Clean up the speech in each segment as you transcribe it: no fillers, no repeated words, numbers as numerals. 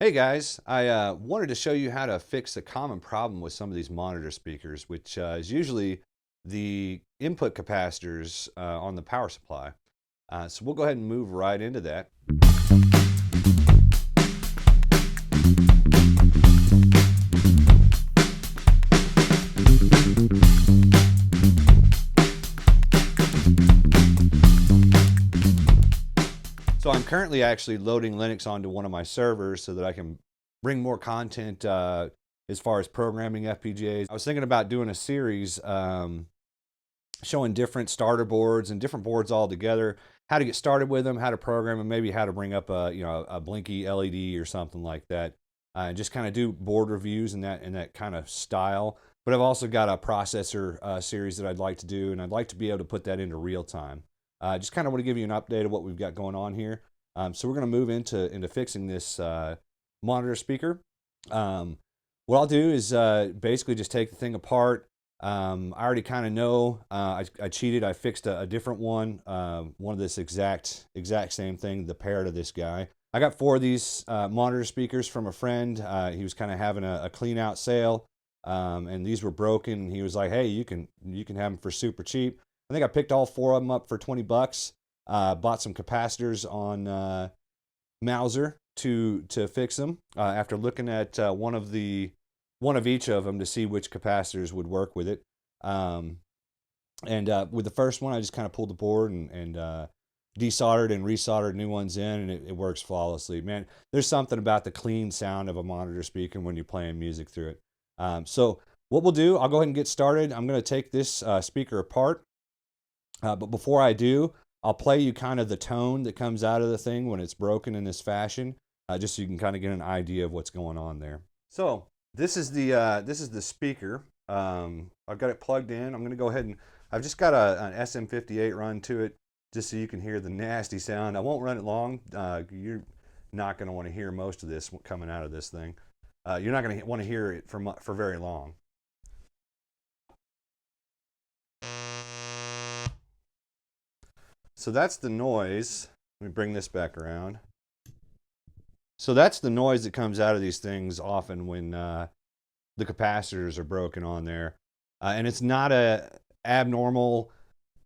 Hey guys, I wanted to show you how to fix a common problem with some of these monitor speakers, which is usually the input capacitors on the power supply. So we'll go ahead and move right into that. So I'm currently actually loading Linux onto one of my servers so that I can bring more content as far as programming FPGAs. I was thinking about doing a series showing different starter boards and different boards all together, how to get started with them, how to program them, maybe how to bring up a blinky LED or something like that, and just kind of do board reviews in that kind of style. But I've also got a processor series that I'd like to do, and I'd like to be able to put that into real time. Just kind of want to give you an update of what we've got going on here. So we're going to move into fixing this monitor speaker. What I'll do is basically just take the thing apart. I already kind of know. I cheated. I fixed a different one of this exact same thing, the pair to this guy. I got 4 of these monitor speakers from a friend. He was kind of having a clean out sale, and these were broken. He was like, "Hey, you can have them for super cheap." I think I picked all 4 of them up for 20 bucks. Bought some capacitors on Mauser to fix them after looking at one of each of them to see which capacitors would work with it. And with the first one, I just kind of pulled the board and desoldered and resoldered new ones in, and it works flawlessly. Man, there's something about the clean sound of a monitor speaker when you're playing music through it. So what we'll do, I'll go ahead and get started. I'm going to take this speaker apart. But before I do, I'll play you kind of the tone that comes out of the thing when it's broken in this fashion, just so you can kind of get an idea of what's going on there. So this is the speaker. I've got it plugged in. I'm going to go ahead and I've just got an SM58 run to it, just so you can hear the nasty sound. I won't run it long. You're not going to want to hear most of this coming out of this thing. You're not going to want to hear it for very long. So that's the noise. Let me bring this back around. So that's the noise that comes out of these things often when the capacitors are broken on there. And it's not a abnormal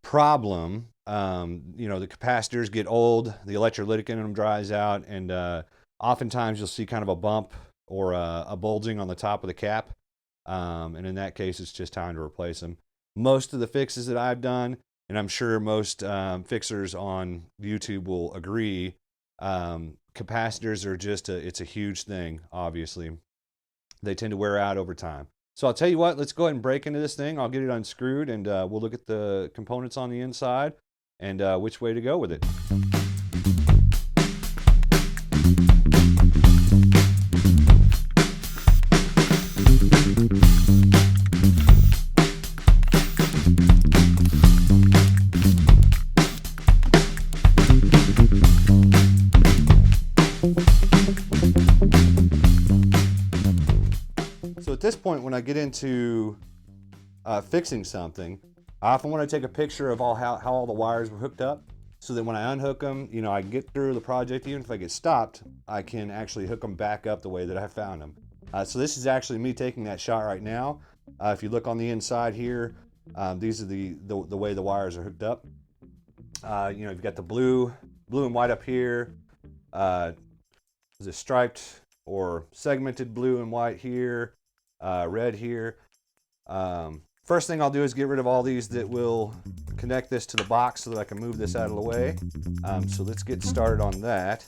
problem. The capacitors get old, the electrolytic in them dries out, and oftentimes you'll see kind of a bump or a bulging on the top of the cap. And in that case, it's just time to replace them. Most of the fixes that I've done, and I'm sure most fixers on YouTube will agree, capacitors are just it's a huge thing, obviously. They tend to wear out over time. So I'll tell you what, let's go ahead and break into this thing. I'll get it unscrewed, and we'll look at the components on the inside and which way to go with it. So at this point, when I get into fixing something, I often want to take a picture of how all the wires were hooked up, so that when I unhook them, I can get through the project. Even if I get stopped, I can actually hook them back up the way that I found them. So this is actually me taking that shot right now. If you look on the inside here, these are the way the wires are hooked up. You've got the blue and white up here. Is it striped or segmented blue and white here? Red here. First thing I'll do is get rid of all these that will connect this to the box so that I can move this out of the way. So let's get started on that.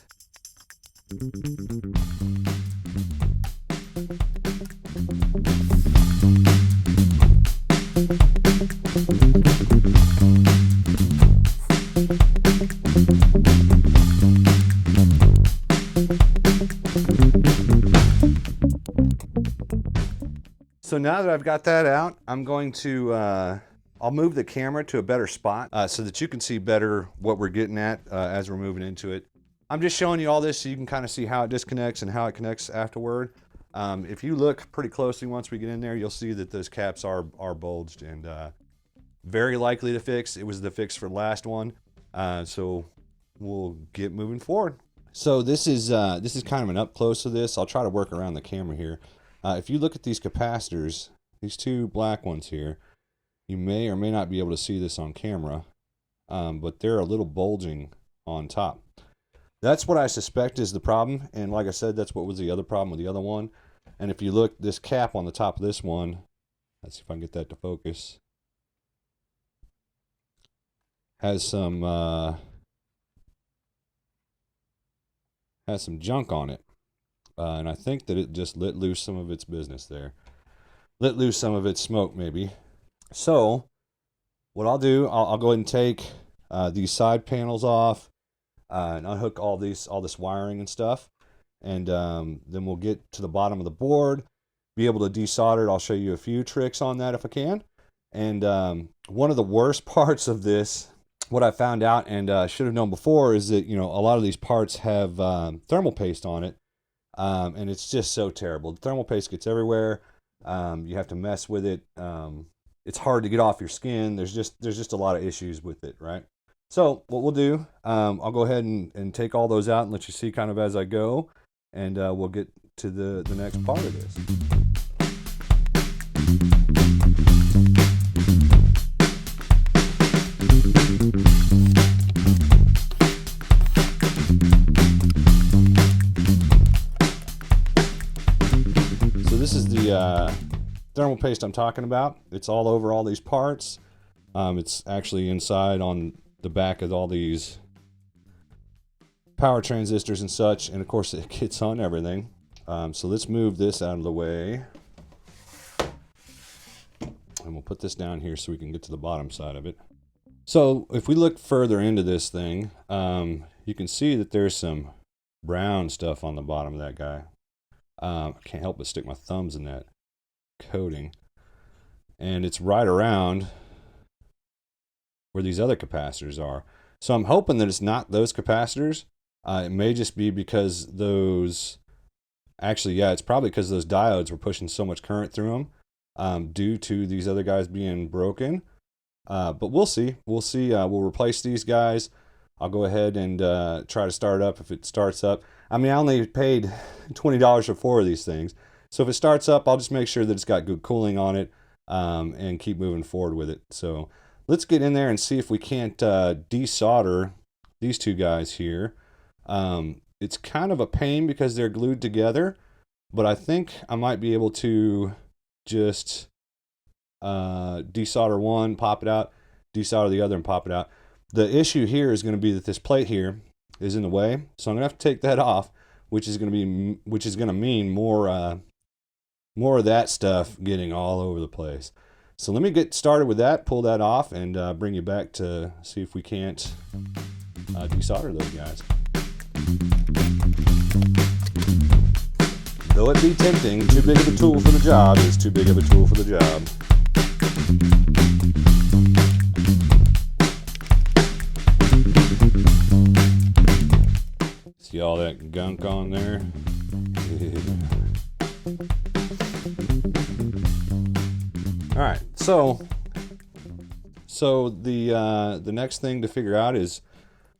So now that I've got that out, I'm going to, I'll move the camera to a better spot so that you can see better what we're getting at as we're moving into it. I'm just showing you all this so you can kind of see how it disconnects and how it connects afterward. If you look pretty closely once we get in there, you'll see that those caps are bulged and very likely to fix. It was the fix for the last one. So we'll get moving forward. So this is kind of an up close of this. I'll try to work around the camera here. If you look at these capacitors, these two black ones here, you may or may not be able to see this on camera, but they're a little bulging on top. That's what I suspect is the problem, and like I said, that's what was the other problem with the other one. And if you look, this cap on the top of this one, let's see if I can get that to focus, has some junk on it, and I think that it just let loose some of its business there, let loose some of its smoke maybe. So what I'll do, I'll go ahead and take these side panels off and unhook all this wiring and stuff, and then we'll get to the bottom of the board, be able to desolder it. I'll show you a few tricks on that if I can. And one of the worst parts of this, what I found out and should have known before, is that, you know, a lot of these parts have thermal paste on it, and it's just so terrible. The thermal paste gets everywhere. You have to mess with it. It's hard to get off your skin. There's just a lot of issues with it, right? So what we'll do, I'll go ahead and take all those out and let you see kind of as I go, and we'll get to the next part of this. So this is the thermal paste I'm talking about. It's all over all these parts. It's actually inside on the back of all these power transistors and such, and of course it gets on everything. So let's move this out of the way, and we'll put this down here so we can get to the bottom side of it. So if we look further into this thing, you can see that there's some brown stuff on the bottom of that guy. I can't help but stick my thumbs in that coating, and it's right around where these other capacitors are. So I'm hoping that it's not those capacitors. It may just be because those, actually, yeah, it's probably because those diodes were pushing so much current through them due to these other guys being broken. But we'll see. We'll see. We'll replace these guys. I'll go ahead and try to start it up if it starts up. I mean, I only paid $20 for 4 of these things. So if it starts up, I'll just make sure that it's got good cooling on it and keep moving forward with it. So let's get in there and see if we can't desolder these two guys here. It's kind of a pain because they're glued together, but I think I might be able to just desolder one, pop it out, desolder the other, and pop it out. The issue here is going to be that this plate here is in the way, so I'm going to have to take that off, which is going to mean more of that stuff getting all over the place. So let me get started with that, pull that off, and bring you back to see if we can't desolder those guys. Though it be tempting, too big of a tool for the job is too big of a tool for the job. See all that gunk on there? All right, so the next thing to figure out is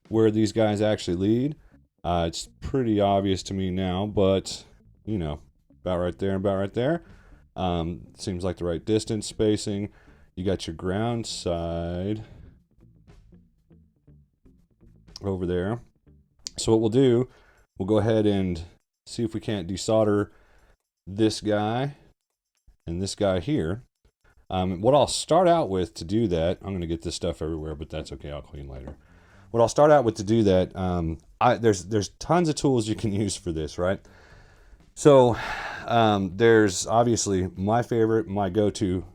where these guys actually lead. It's pretty obvious to me now, but you know, about right there and about right there. Seems like the right distance, spacing. You got your ground side over there. So what we'll do, we'll go ahead and see if we can't desolder this guy and this guy here. What I'll start out with to do that, I'm going to get this stuff everywhere, but that's okay, I'll clean later. What I'll start out with to do that, there's tons of tools you can use for this, right? So there's obviously my favorite, my go-to,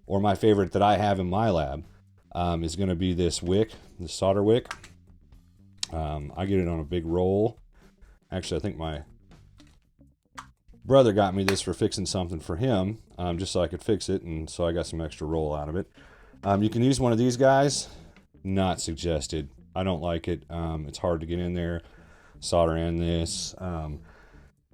or my favorite that I have in my lab is going to be this wick, the solder wick. I get it on a big roll. Actually, I think my brother got me this for fixing something for him, just so I could fix it, and so I got some extra roll out of it. You can use one of these guys. Not suggested. I don't like it. It's hard to get in there, solder in this.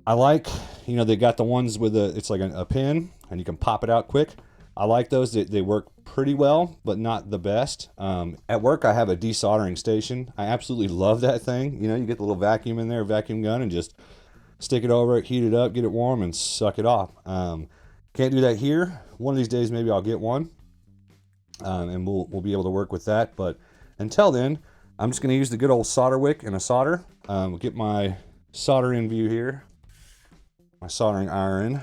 I like, you know, they got the ones with it's like a pin, and you can pop it out quick. I like those. They work pretty well, but not the best. At work, I have a desoldering station. I absolutely love that thing. You know, you get the little vacuum in there, vacuum gun, and just stick it over it, heat it up, get it warm, and suck it off. Can't do that here. One of these days, maybe I'll get one, and we'll be able to work with that. But until then, I'm just going to use the good old solder wick and a solder. Get my solder in view here, my soldering iron.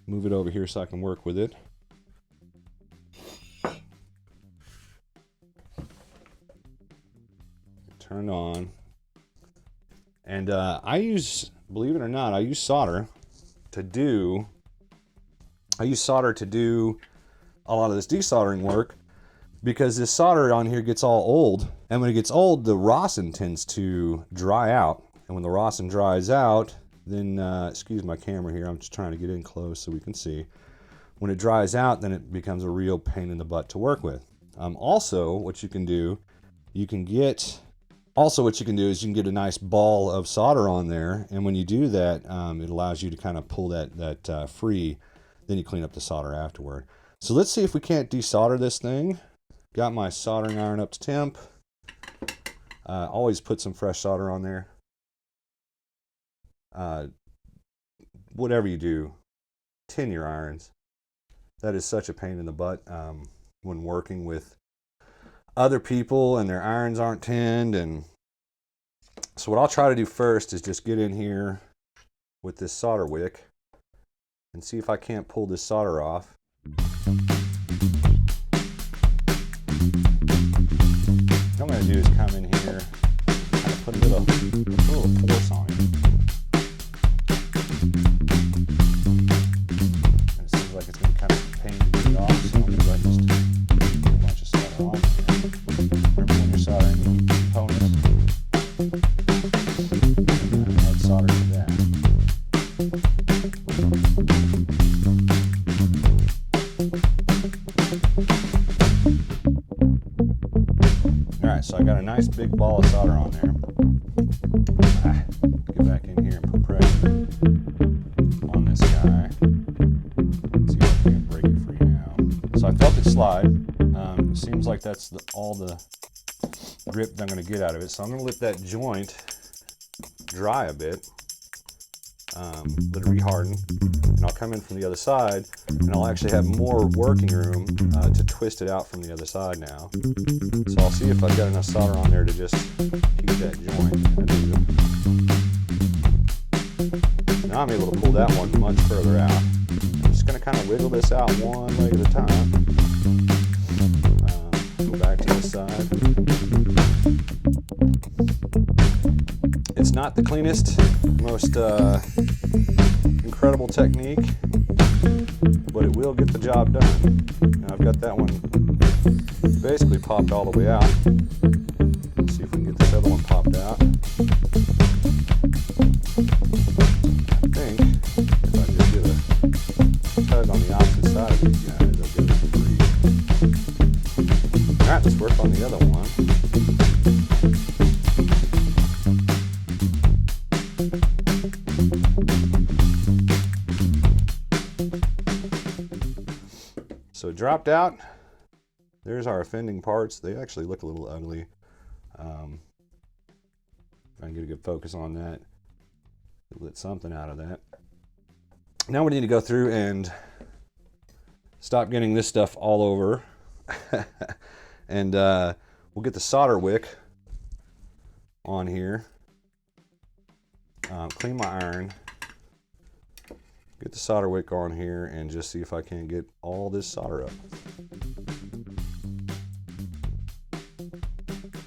Move it over here so I can work with it. Turn on. And I use, believe it or not, I use solder to do a lot of this desoldering work, because this solder on here gets all old, and when it gets old, the rosin tends to dry out, and when the rosin dries out, then excuse my camera here, I'm just trying to get in close so we can see. When it dries out, then it becomes a real pain in the butt to work with. Also, what you can do is you can get a nice ball of solder on there, and when you do that, it allows you to kind of pull that free. Then you clean up the solder afterward. So let's see if we can't desolder this thing. Got my soldering iron up to temp. Always put some fresh solder on there. Whatever you do, tin your irons. That is such a pain in the butt when working with other people and their irons aren't tinned. And so what I'll try to do first is just get in here with this solder wick and see if I can't pull this solder off. What I'm going to do is come in here, kind of put a little force on it. And it seems like it's going to kind of pain to get it off, so I'm going to go ahead and just put a bunch of solder on here. Remember when you're soldering the components, add solder to that. Alright, so I got a nice big ball of solder on there. Get back in here and put pressure on this guy. Let's see if I can break it free now. So I felt it slide. It seems like that's all the grip that I'm going to get out of it. So I'm going to let that joint dry a bit. Let it reharden, and I'll come in from the other side, and I'll actually have more working room to twist it out from the other side now. So I'll see if I've got enough solder on there to just keep that joint. Now I'm able to pull that one much further out. I'm just going to kind of wiggle this out one leg at a time. Go back to the side. It's not the cleanest, most incredible technique, but it will get the job done. Now I've got that one basically popped all the way out. Let's see if we can get this other one popped out. I think if I just get a tug on the opposite side of these guys, they'll get it free. Alright, let's work on the other one. So it dropped out. There's our offending parts. They actually look a little ugly. If I can get a good focus on that, let something out of that. Now we need to go through and stop getting this stuff all over. And we'll get the solder wick on here. Clean my iron. Get the solder wick on here and just see if I can't get all this solder up.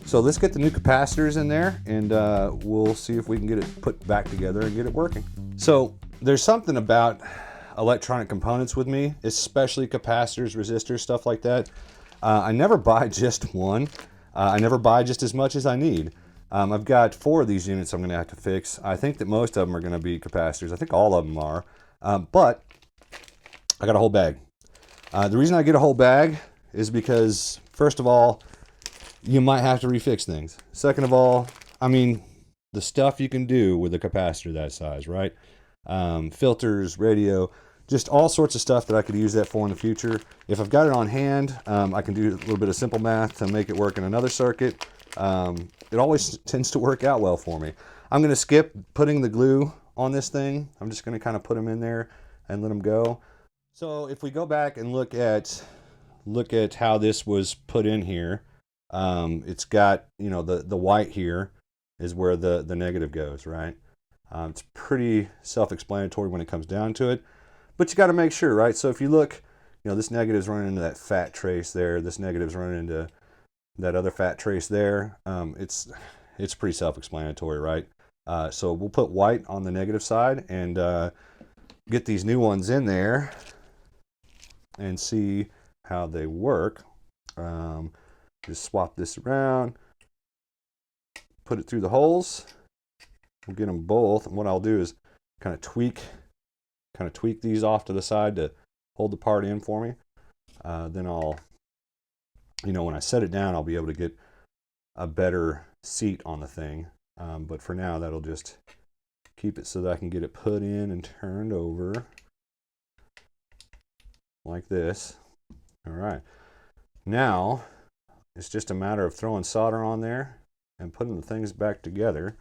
So let's get the new capacitors in there, and we'll see if we can get it put back together and get it working. So there's something about electronic components with me, especially capacitors, resistors, stuff like that. I never buy just one. I never buy just as much as I need. I've got 4 of these units I'm going to have to fix. I think that most of them are going to be capacitors. I think all of them are. But I got a whole bag. The reason I get a whole bag is because, first of all, you might have to refix things. Second of all, I mean, the stuff you can do with a capacitor that size, right? Filters, radio, just all sorts of stuff that I could use that for in the future. If I've got it on hand, I can do a little bit of simple math to make it work in another circuit. It always tends to work out well for me. I'm going to skip putting the glue on this thing. I'm just going to kind of put them in there and let them go. So if we go back and look at how this was put in here, it's got, you know, the white here is where the negative goes, right? It's pretty self-explanatory when it comes down to it, but you got to make sure, right? So if you look, you know, this negative's running into that fat trace there, this negative's running into that other fat trace there. It's pretty self-explanatory, right? So we'll put white on the negative side and get these new ones in there and see how they work. Just swap this around, put it through the holes. We'll get them both, and what I'll do is kind of tweak these off to the side to hold the part in for me. Then I'll, you know, when I set it down, I'll be able to get a better seat on the thing. But for now, that'll just keep it so that I can get it put in and turned over like this. All right. Now, it's just a matter of throwing solder on there and putting the things back together.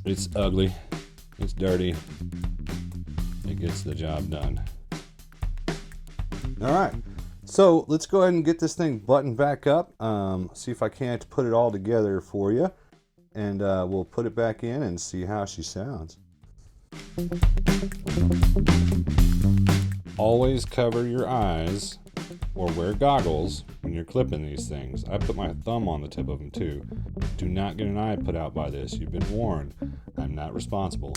It's ugly, it's dirty, it gets the job done. All right, so let's go ahead and get this thing buttoned back up. See if I can't put it all together for you, and we'll put it back in and see how she sounds. Always cover your eyes or wear goggles when you're clipping these things. I put my thumb on the tip of them too. Do not get an eye put out by this. You've been warned. I'm not responsible.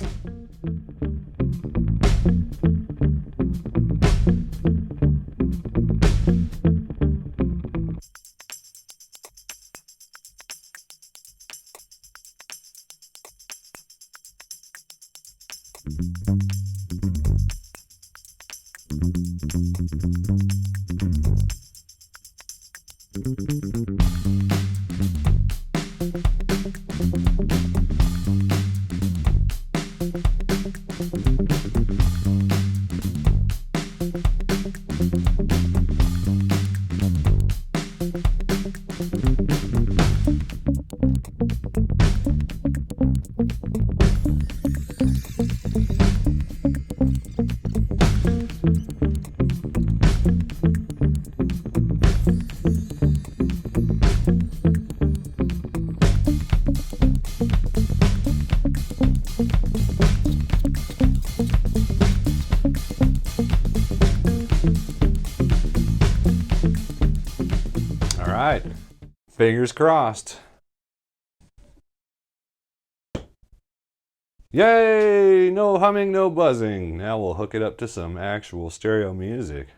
All right, fingers crossed. Yay, no humming, no buzzing. Now we'll hook it up to some actual stereo music.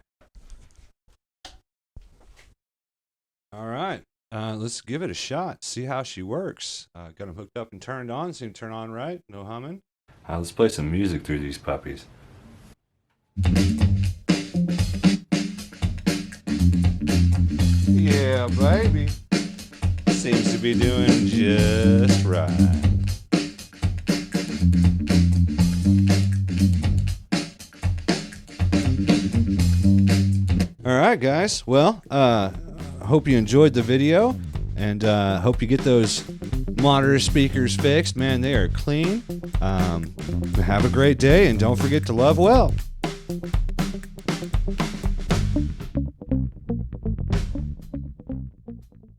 All right, let's give it a shot, see how she works. Got them hooked up and turned on, seem to turn on right, no humming. Let's play some music through these puppies. Yeah, baby. Seems to be doing just right. All right, guys. Well, hope you enjoyed the video, and hope you get those monitor speakers fixed. Man, they are clean. Have a great day, and don't forget to love well.